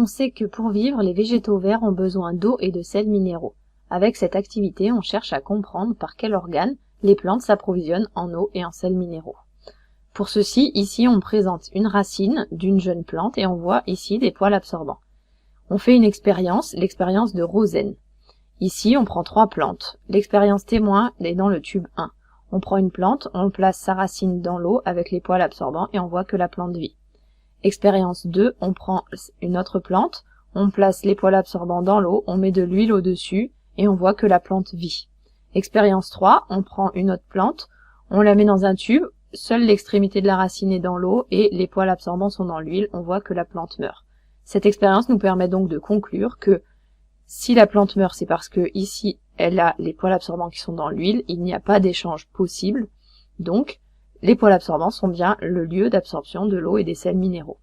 On sait que pour vivre, les végétaux verts ont besoin d'eau et de sels minéraux. Avec cette activité, on cherche à comprendre par quel organe les plantes s'approvisionnent en eau et en sels minéraux. Pour ceci, ici on présente une racine d'une jeune plante et on voit ici des poils absorbants. On fait une expérience, l'expérience de Rosen. Ici, on prend 3 plantes. L'expérience témoin est dans le tube 1. On prend une plante, on place sa racine dans l'eau avec les poils absorbants et on voit que la plante vit. Expérience 2, on prend une autre plante, on place les poils absorbants dans l'eau, on met de l'huile au-dessus et on voit que la plante vit. Expérience 3, on prend une autre plante, on la met dans un tube, seule l'extrémité de la racine est dans l'eau et les poils absorbants sont dans l'huile, on voit que la plante meurt. Cette expérience nous permet donc de conclure que si la plante meurt, c'est parce que ici elle a les poils absorbants qui sont dans l'huile, il n'y a pas d'échange possible, donc les poils absorbants sont bien le lieu d'absorption de l'eau et des sels minéraux.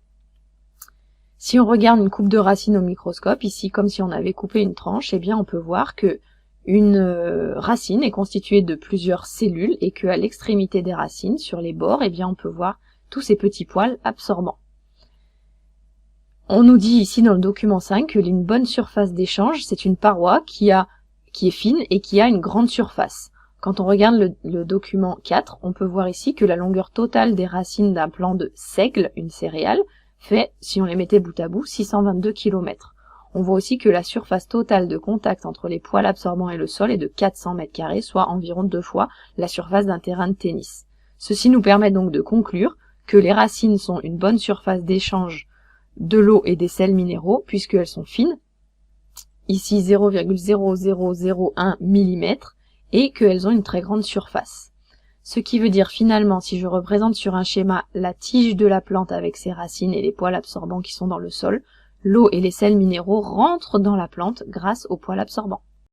Si on regarde une coupe de racines au microscope, ici comme si on avait coupé une tranche, eh bien on peut voir que une racine est constituée de plusieurs cellules et qu'à l'extrémité des racines, sur les bords, eh bien on peut voir tous ces petits poils absorbants. On nous dit ici dans le document 5 que une bonne surface d'échange, c'est une paroi qui est fine et qui a une grande surface. Quand on regarde le document 4, on peut voir ici que la longueur totale des racines d'un plant de seigle, une céréale, fait, si on les mettait bout à bout, 622 km. On voit aussi que la surface totale de contact entre les poils absorbants et le sol est de 400 m², soit environ 2 fois la surface d'un terrain de tennis. Ceci nous permet donc de conclure que les racines sont une bonne surface d'échange de l'eau et des sels minéraux, puisqu'elles sont fines, ici 0,0001 mm, et qu'elles ont une très grande surface. Ce qui veut dire finalement, si je représente sur un schéma la tige de la plante avec ses racines et les poils absorbants qui sont dans le sol, l'eau et les sels minéraux rentrent dans la plante grâce aux poils absorbants.